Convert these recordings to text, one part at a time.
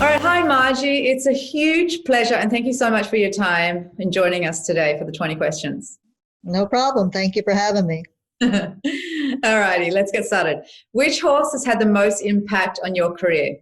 All right. Hi, Margie. It's a huge pleasure. And thank you so much for your time in joining us today for the 20 questions. No problem. Thank you for having me. All righty. Let's get started. Which horse has had the most impact on your career?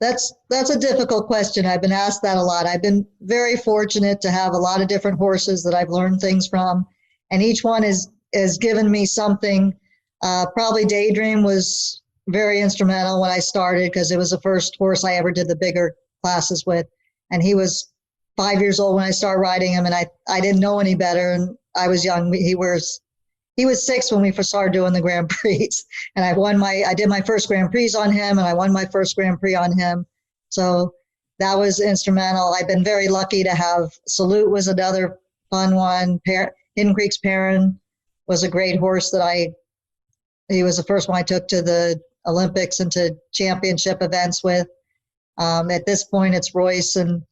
That's a difficult question. I've been asked that a lot. I've been very fortunate to have a lot of different horses that I've learned things from, and each one has given me something. Probably Daydream was very instrumental when I started because it was the first horse I ever did the bigger classes with, and he was 5 years old when I started riding him, and I didn't know any better, and I was young. He was 6 when we first started doing the Grand Prix, and I did my first Grand Prix on him, and I won my first Grand Prix on him. So that was instrumental. I've been very lucky to have Salute was another fun one. Hidden Creek's Perrin was a great horse he was the first one I took to the Olympics and to championship events with. At this point, it's Royce and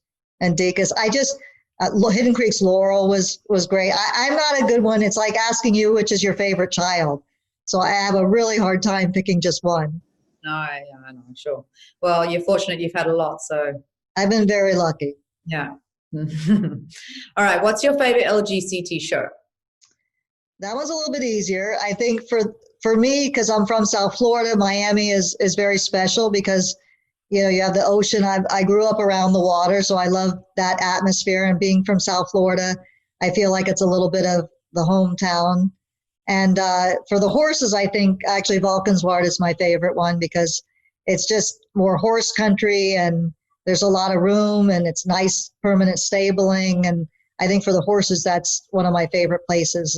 Deacus. Hidden Creek's Laurel was great. I'm not a good one. It's like asking you which is your favorite child. So I have a really hard time picking just one. No, I know, sure. Well, you're fortunate you've had a lot, so. I've been very lucky. Yeah. All right. What's your favorite LGCT show? That was a little bit easier. I think for me, because I'm from South Florida, Miami is very special because you have the ocean. I grew up around the water, so I love that atmosphere. And being from South Florida, I feel like it's a little bit of the hometown. And for the horses, I think actually Valkenswaard is my favorite one because it's just more horse country and there's a lot of room and it's nice permanent stabling. And I think for the horses, that's one of my favorite places.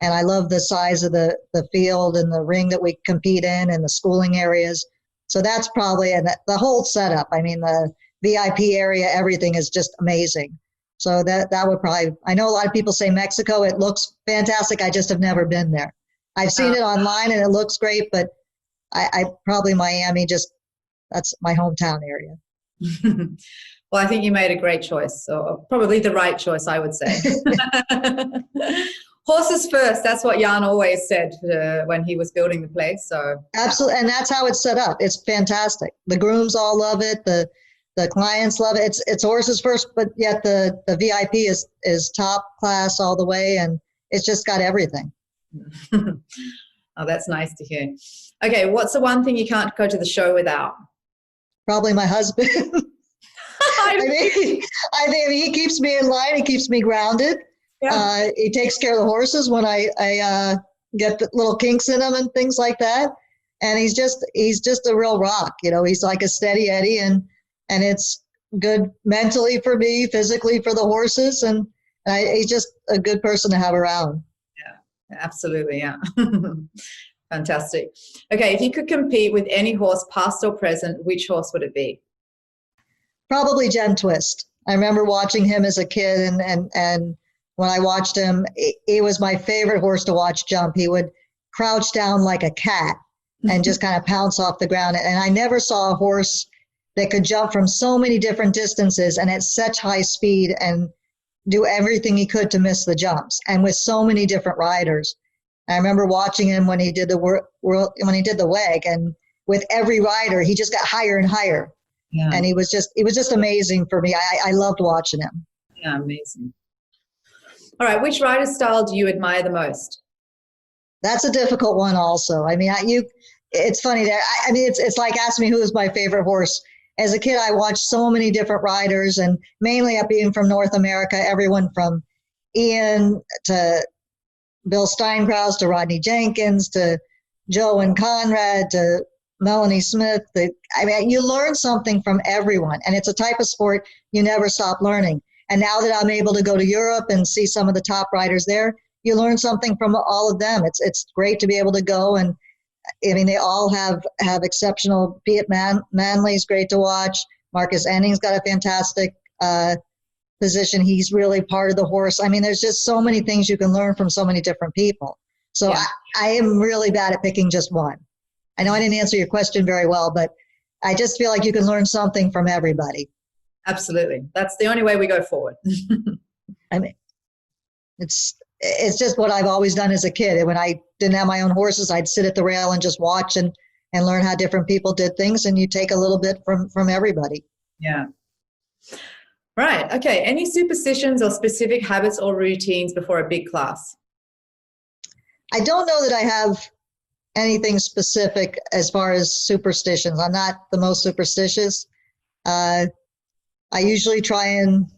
And I love the size of the field and the ring that we compete in and the schooling areas. So that's probably, and the whole setup, I mean, the VIP area, everything is just amazing. So that would probably, I know a lot of people say Mexico, it looks fantastic. I just have never been there. I've seen it online and it looks great, but I probably Miami, that's my hometown area. Well, I think you made a great choice, or probably the right choice, I would say. Horses first, that's what Jan always said when he was building the place. So absolutely, and that's how it's set up. It's fantastic. The grooms all love it. The clients love it. It's horses first, but yet the VIP is top class all the way, and it's just got everything. Oh, that's nice to hear. Okay, what's the one thing you can't go to the show without? Probably my husband. I mean, he keeps me in line. He keeps me grounded. Yeah. He takes care of the horses when I get the little kinks in them and things like that. And he's just a real rock. He's like a steady Eddie, and it's good mentally for me, physically for the horses, and he's just a good person to have around. Yeah, absolutely. Yeah. Fantastic. Okay, if you could compete with any horse, past or present, which horse would it be? Probably Gem Twist. I remember watching him as a kid, and when I watched him, he was my favorite horse to watch jump. He would crouch down like a cat and just kind of pounce off the ground. And I never saw a horse that could jump from so many different distances and at such high speed and do everything he could to miss the jumps, and with so many different riders. I remember watching him when he did the WEG, and with every rider, he just got higher and higher. Yeah. And it was just amazing for me. I loved watching him. Yeah, amazing. All right, which rider style do you admire the most? That's a difficult one also. I mean, it's funny that it's like asking me who is my favorite horse. As a kid, I watched so many different riders, and mainly up being from North America, everyone from Ian to Bill Steinkraus to Rodney Jenkins to Joe and Conrad to Melanie Smith. You learn something from everyone, and it's a type of sport you never stop learning. And now that I'm able to go to Europe and see some of the top riders there, you learn something from all of them. It's great to be able to go, and they all have exceptional. Piet Manley's great to watch. Marcus Enning's got a fantastic position. He's really part of the horse. There's just so many things you can learn from so many different people. So yeah. I am really bad at picking just one. I know I didn't answer your question very well, but I just feel like you can learn something from everybody. Absolutely. That's the only way we go forward. It's just what I've always done as a kid. And when I didn't have my own horses, I'd sit at the rail and just watch and and learn how different people did things, and you take a little bit from everybody. Yeah. Right. Okay. Any superstitions or specific habits or routines before a big class? I don't know that I have anything specific as far as superstitions. I'm not the most superstitious. I usually try and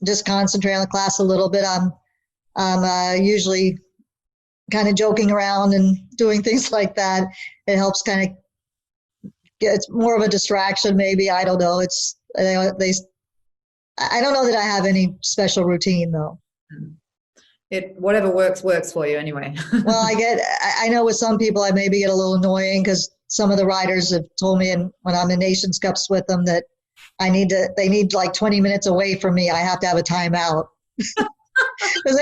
just concentrate on the class a little bit. I'm usually kind of joking around and doing things like that. It helps kind of it's more of a distraction, maybe. I don't know. I don't know that I have any special routine though. Whatever works for you anyway. Well, I know with some people I maybe get a little annoying because some of the riders have told me, and when I'm in Nations Cups with them, that they need like 20 minutes away from me. I have to have a timeout. Because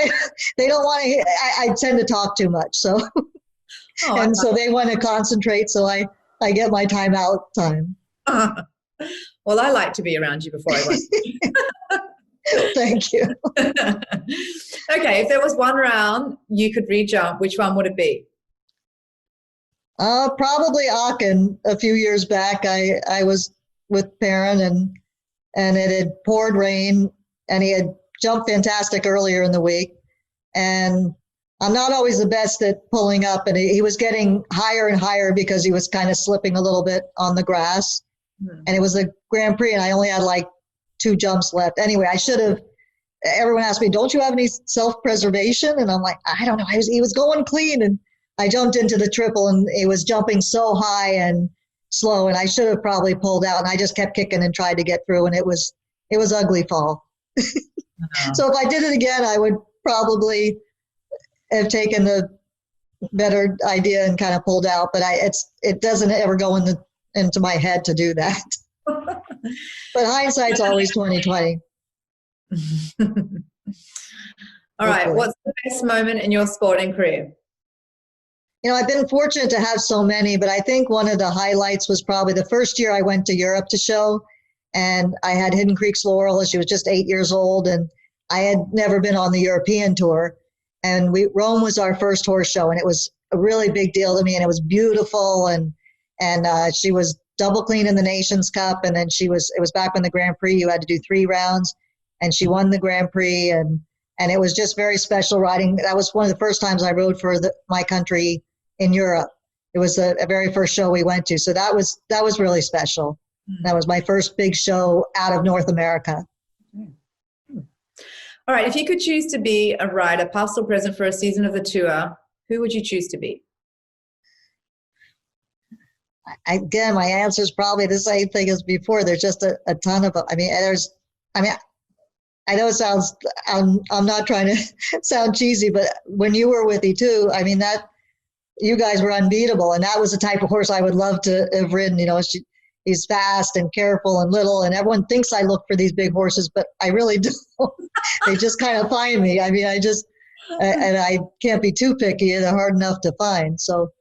they don't want to. I tend to talk too much, so so they want to concentrate. So I get my timeout time. Well, I like to be around you before I went. Thank you. Okay, if there was one round you could re-jump, which one would it be? Probably Aachen. A few years back, I was with Perrin, and it had poured rain, and he had jumped fantastic earlier in the week. And I'm not always the best at pulling up, and he was getting higher and higher because he was kind of slipping a little bit on the grass. And it was a Grand Prix, and I only had like 2 jumps left. Anyway, I should have. Everyone asked me, "Don't you have any self-preservation?" And I'm like, "I don't know." He was going clean, and I jumped into the triple, and it was jumping so high and slow, and I should have probably pulled out. And I just kept kicking and tried to get through, and it was ugly fall. So if I did it again, I would probably have taken the better idea and kind of pulled out. But it doesn't ever go into my head to do that. But hindsight's always 20/20. All right. What's the best moment in your sporting career? I've been fortunate to have so many, but I think one of the highlights was probably the first year I went to Europe to show, and I had Hidden Creek's Laurel. She was just 8 years old, and I had never been on the European tour. And Rome was our first horse show, and it was a really big deal to me, and it was beautiful, and she was double clean in the Nations Cup, and then it was back when the Grand Prix, you had to do 3 rounds, and she won the Grand Prix, and it was just very special riding. That was one of the first times I rode for my country in Europe. It was a very first show we went to, so that was really special. That was my first big show out of North America. All right, if you could choose to be a rider, past or present, for a season of the tour, who would you choose to be? Again, my answer is probably the same thing as before. There's just a ton of them. I know it sounds, I'm not trying to sound cheesy, but when you were with E2, that you guys were unbeatable. And that was the type of horse I would love to have ridden. He's fast and careful and little, and everyone thinks I look for these big horses, but I really don't. They just kind of find me. And I can't be too picky. They're hard enough to find. So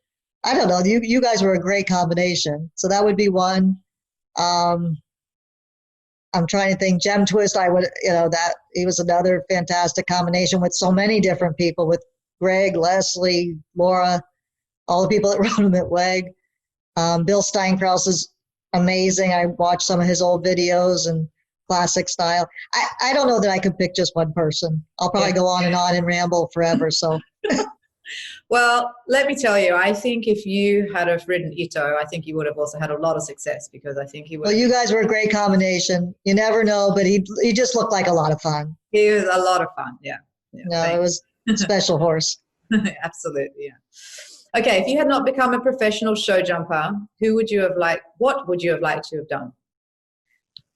I don't know. You guys were a great combination. So that would be one. I'm trying to think. Gem Twist, he was another fantastic combination with so many different people, with Greg, Leslie, Laura, all the people that rode him at WEG. Bill Steinkraus is amazing. I watched some of his old videos and classic style. I don't know that I could pick just one person. I'll probably go on and ramble forever. So. Well, let me tell you, I think if you had have ridden Ito, I think you would have also had a lot of success, because I think he would. Well, you guys were a great combination. You never know, but he just looked like a lot of fun. He was a lot of fun, yeah. No, it was a special horse. Absolutely, yeah. Okay, if you had not become a professional show jumper, what would you have liked to have done?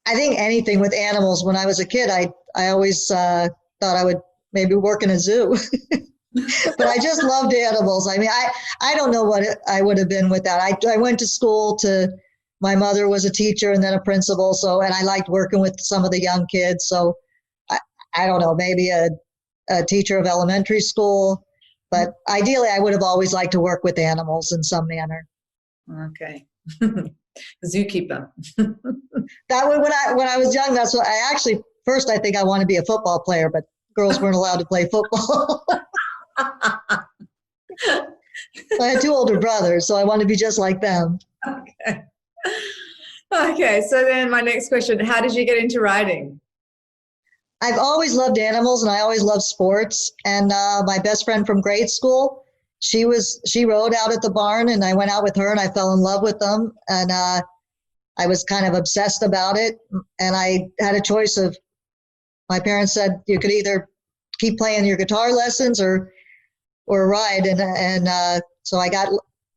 I think anything with animals. When I was a kid, I always thought I would maybe work in a zoo. But I just loved animals. I don't know what I would have been without. I went to school my mother was a teacher and then a principal. And I liked working with some of the young kids. So I don't know, maybe a teacher of elementary school. But ideally, I would have always liked to work with animals in some manner. Okay. Zookeeper. That when I was young, that's what I think I wanted to be a football player, but girls weren't allowed to play football. I had two older brothers, so I wanted to be just like them. Okay. Okay, so then my next question, how did you get into riding? I've always loved animals and I always loved sports. And my best friend from grade school, she rode out at the barn, and I went out with her and I fell in love with them. And I was kind of obsessed about it. And I had a choice of, my parents said you could either keep playing your guitar lessons or ride. And so I got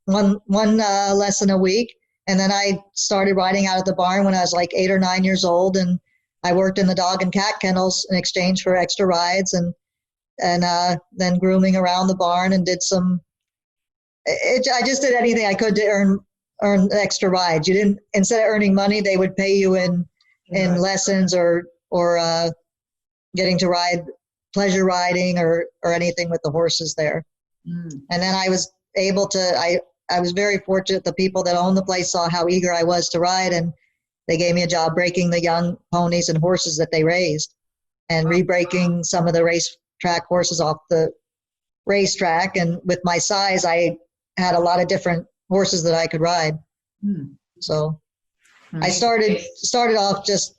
one lesson a week. And then I started riding out at the barn when I was like 8 or 9 years old. And I worked in the dog and cat kennels in exchange for extra rides, and then grooming around the barn, and did some. I just did anything I could to earn extra rides. You didn't, instead of earning money, they would pay you in lessons or getting to ride pleasure riding or anything with the horses there. And then I was able to. I was very fortunate. The people that owned the place saw how eager I was to ride, and they gave me a job breaking the young ponies and horses that they raised, and re-breaking some of the racetrack horses off the racetrack. And with my size, I had a lot of different horses that I could ride. So I started off just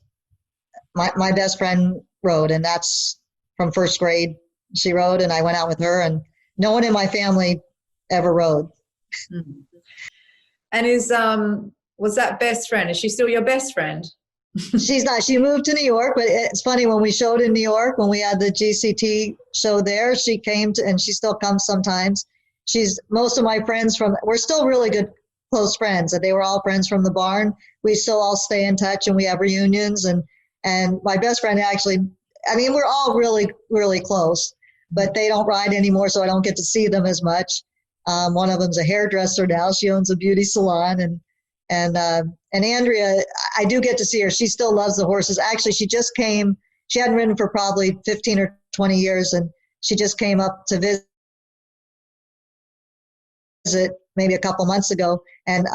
my best friend rode, and that's from first grade. She rode, and I went out with her, and no one in my family ever rode. And was that best friend? Is she still your best friend? She's not. She moved to New York, but it's funny, when we showed in New York, when we had the GCT show there, she came to, and she still comes sometimes. Most of my friends we're still really good, close friends, and they were all friends from the barn. We still all stay in touch, and we have reunions, and my best friend actually, I mean, we're all really, really close, but they don't ride anymore, so I don't get to see them as much. One of them's a hairdresser now. She owns a beauty salon, and Andrea, I do get to see her. She still loves the horses. Actually, she just came. She hadn't ridden for probably 15 or 20 years, and she just came up to visit maybe a couple months ago. And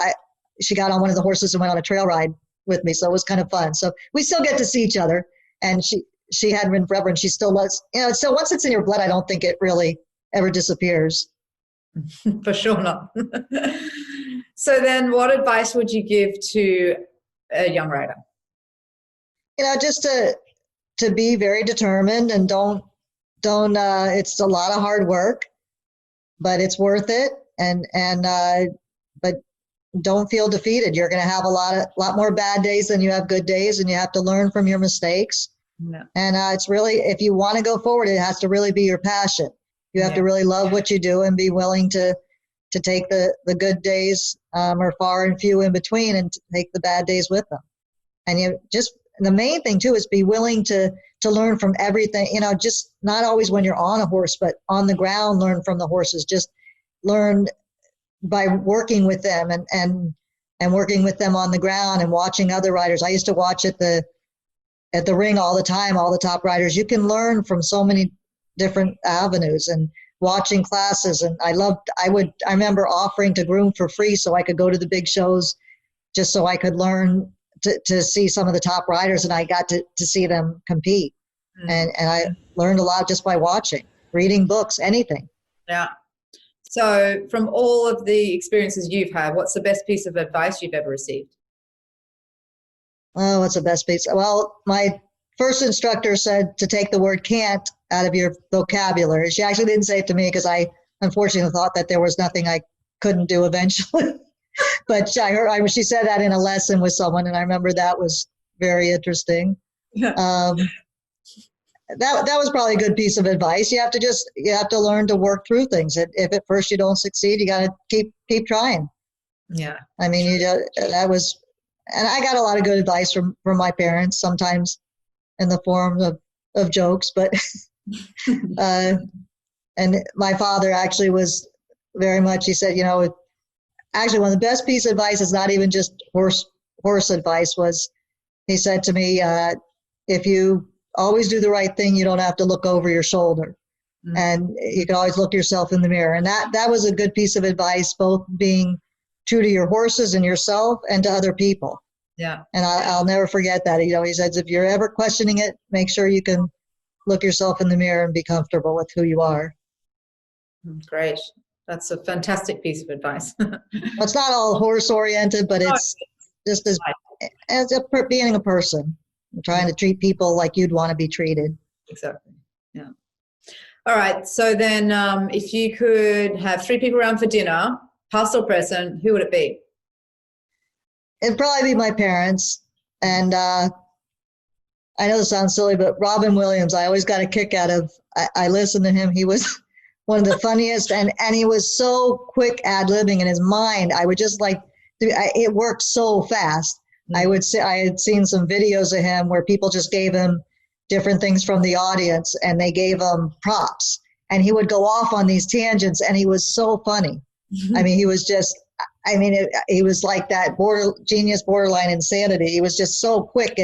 she got on one of the horses and went on a trail ride with me, so it was kind of fun. So we still get to see each other. And she hadn't ridden forever, and she still loves. So once it's in your blood, I don't think it really ever disappears. For sure not. So then what advice would you give to a young rider? Just to be very determined, and don't it's a lot of hard work, but it's worth it. But don't feel defeated. You're going to have a lot more bad days than you have good days, and you have to learn from your mistakes. Yeah. And it's really, if you want to go forward, it has to really be your passion. You have to really love what you do and be willing to take the good days, or far and few in between, and to take the bad days with them. And the main thing too is be willing to learn from everything. Just not always when you're on a horse, but on the ground, learn from the horses. Just learn by working with them and working with them on the ground and watching other riders. I used to watch at the ring all the time, all the top riders. You can learn from so many different avenues, and watching classes. And I remember offering to groom for free so I could go to the big shows, just so I could learn to see some of the top riders, and I got to see them compete. And I learned a lot just by watching, reading books, anything. Yeah. So from all of the experiences you've had, what's the best piece of advice you've ever received? Oh, what's the best piece? Well, my first instructor said to take the word can't out of your vocabulary. She actually didn't say it to me, because I unfortunately thought that there was nothing I couldn't do eventually. But she said that in a lesson with someone, and I remember that was very interesting. That was probably a good piece of advice. You have to learn to work through things. If at first you don't succeed, you got to keep trying. Yeah. I mean, that was, and I got a lot of good advice from my parents, sometimes in the form of jokes, but and my father actually was very much, he said, actually one of the best piece of advice is not even just horse advice, was he said to me, if you always do the right thing, you don't have to look over your shoulder. And you can always look yourself in the mirror. And that was a good piece of advice, both being true to your horses and yourself and to other people. Yeah. And I'll never forget that. He says, if you're ever questioning it, make sure you can look yourself in the mirror and be comfortable with who you are. Great. That's a fantastic piece of advice. It's not all horse oriented, but it's just being a person, trying to treat people like you'd want to be treated. Exactly. Yeah. All right. So then if you could have 3 people around for dinner, past or present, who would it be? It'd probably be my parents. And I know this sounds silly, but Robin Williams, I always got a kick out of. I listened to him. He was one of the funniest, and he was so quick ad-libbing in his mind. I would just it worked so fast. I had seen some videos of him where people just gave him different things from the audience, and they gave him props, and he would go off on these tangents, and he was so funny. I mean, he was just, he was like that genius, borderline insanity. He was just so quick,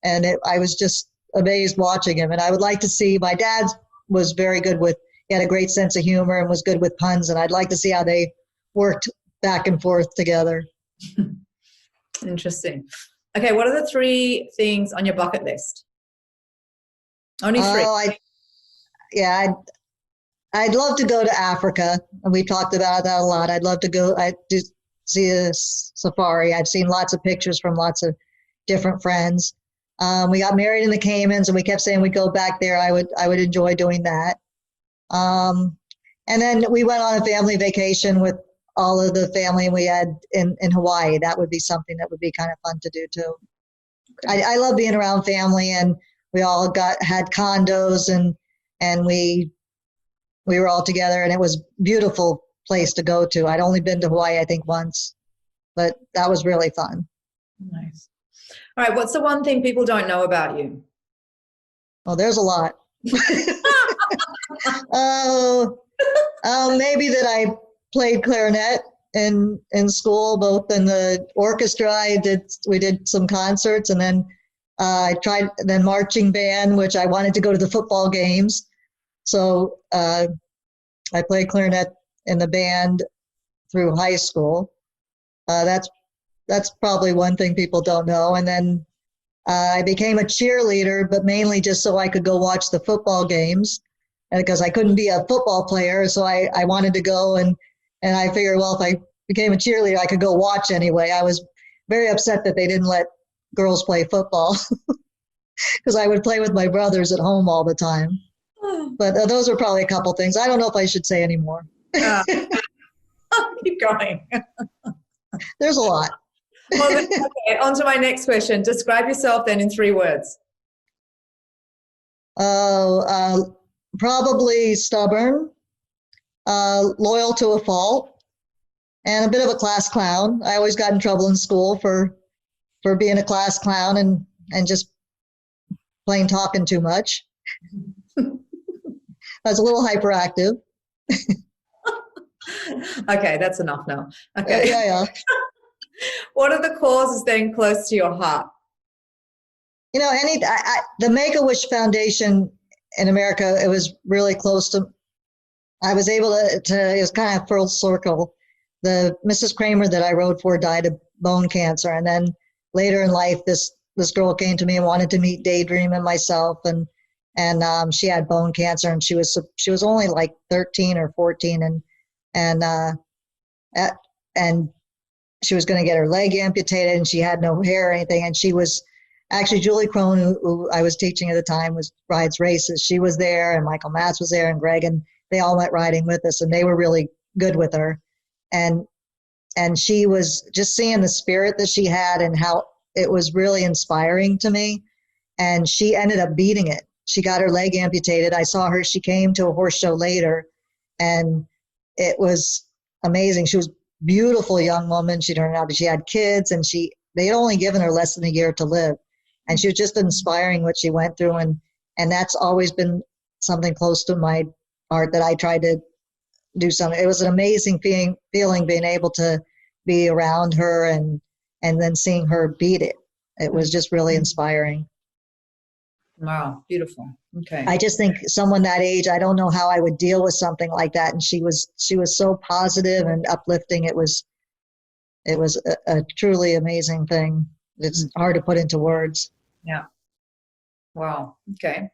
I was just amazed watching him. And I would like to see, my dad was very good he had a great sense of humor and was good with puns, and I'd like to see how they worked back and forth together. Interesting. Okay, what are the 3 things on your bucket list? Only 3. I'd love to go to Africa, and we talked about that a lot. I'd love to go. I do see a safari. I've seen lots of pictures from lots of different friends. We got married in the Caymans, and we kept saying we'd go back there. I would enjoy doing that. And then we went on a family vacation with all of the family we had in Hawaii. That would be something that would be kind of fun to do too. Okay. I love being around family, and we all had condos, and we were all together, and it was a beautiful place to go to. I'd only been to Hawaii, I think, once, but that was really fun. Nice. All right, what's the one thing people don't know about you? Oh, there's a lot. Maybe that I played clarinet in school, both in the orchestra. We did some concerts, and then I tried marching band, which I wanted to go to the football games. So I played clarinet in the band through high school. That's probably one thing people don't know. And then I became a cheerleader, but mainly just so I could go watch the football games, because I couldn't be a football player. So I wanted to go, and I figured, well, if I became a cheerleader, I could go watch anyway. I was very upset that they didn't let girls play football because I would play with my brothers at home all the time. But those are probably a couple things. I don't know if I should say any more. Keep going. There's a lot. Well, okay, on to my next question. Describe yourself then in 3 words. Probably stubborn, loyal to a fault, and a bit of a class clown. I always got in trouble in school for being a class clown and just plain talking too much. I was a little hyperactive. Okay, that's enough now. Okay. Yeah. What are the causes then close to your heart? The Make-A-Wish Foundation in America, it was really close to, I was able to it was kind of full circle. The Mrs. Kramer that I rode for died of bone cancer. And then later in life, this girl came to me and wanted to meet Daydream and myself. And she had bone cancer, and she was only like 13 or 14. And she was going to get her leg amputated, and she had no hair or anything. And she was actually, Julie Crone, who I was teaching at the time, rides races. She was there, and Michael Matz was there, and Greg, and they all went riding with us, and they were really good with her. And she was just seeing the spirit that she had and how it was really inspiring to me. And she ended up beating it. She got her leg amputated. I saw her. She came to a horse show later, and it was amazing. She was a beautiful young woman. She turned out, she had kids, and they had only given her less than a year to live. And she was just inspiring what she went through. And that's always been something close to my heart, that I tried to do something. It was an amazing feeling being able to be around her and then seeing her beat it. It was just really inspiring. Wow, beautiful. Okay. I just think someone that age, I don't know how I would deal with something like that. And she was so positive and uplifting. It was a truly amazing thing. It's hard to put into words. Yeah. Wow. Okay.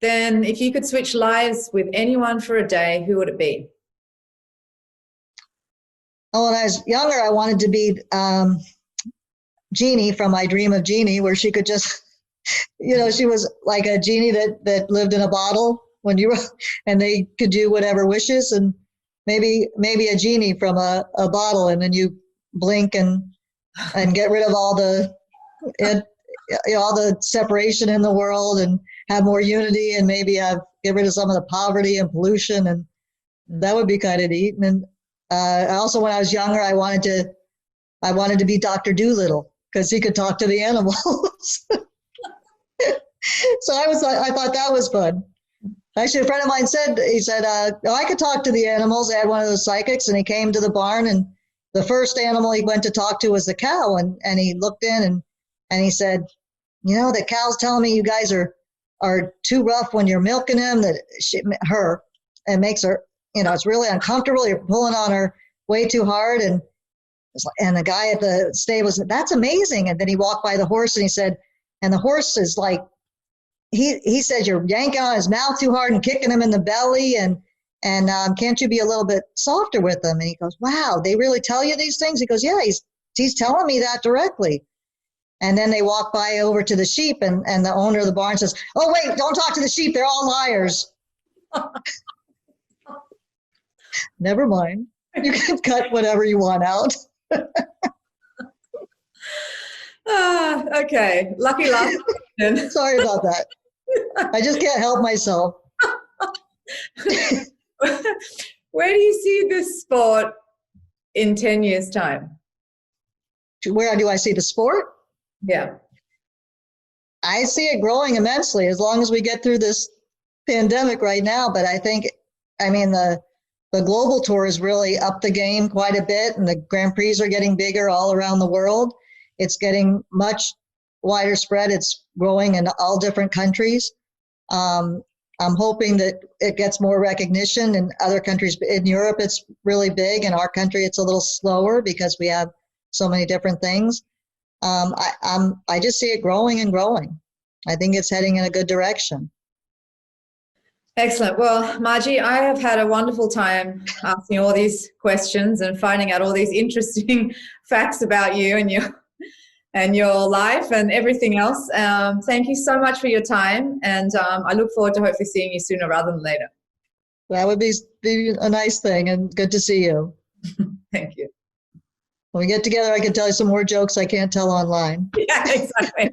Then if you could switch lives with anyone for a day, who would it be? Oh, when I was younger, I wanted to be Jeannie from I Dream of Jeannie, where she could just, she was like a genie that lived in a bottle when you were, and they could do whatever wishes, and maybe a genie from a bottle, and then you blink and get rid of all the all the separation in the world and have more unity, and maybe get rid of some of the poverty and pollution, and that would be kind of neat. And also, when I was younger, I wanted to be Dr. Doolittle because he could talk to the animals. So I thought that was fun. Actually, a friend of mine said, I could talk to the animals. I had one of those psychics, and he came to the barn, and the first animal he went to talk to was the cow, and he looked in and he said, the cow's telling me you guys are too rough when you're milking him, that it makes her, it's really uncomfortable. You're pulling on her way too hard. And the guy at the stable said, that's amazing. And then he walked by the horse and he said, and the horse is like, he says you're yanking on his mouth too hard and kicking him in the belly, and can't you be a little bit softer with them? And he goes, wow, they really tell you these things? He goes, yeah, he's telling me that directly. And then they walk by over to the sheep, and the owner of the barn says, oh, wait, don't talk to the sheep. They're all liars. Never mind. You can cut whatever you want out. Okay. Lucky last question. Sorry about that. I just can't help myself. Where do you see this sport in 10 years' time? Where do I see the sport? Yeah. I see it growing immensely as long as we get through this pandemic right now. But the global tour has really upped the game quite a bit, and the Grand Prix are getting bigger all around the world. It's getting much wider spread. It's growing in all different countries. I'm hoping that it gets more recognition in other countries. In Europe, it's really big. In our country, it's a little slower because we have so many different things. I just see it growing and growing. I think it's heading in a good direction. Excellent. Well, Margie, I have had a wonderful time asking all these questions and finding out all these interesting facts about you and your life and everything else. Thank you so much for your time, and I look forward to hopefully seeing you sooner rather than later. That would be a nice thing, and good to see you. Thank you. When we get together, I can tell you some more jokes I can't tell online. Yeah, exactly.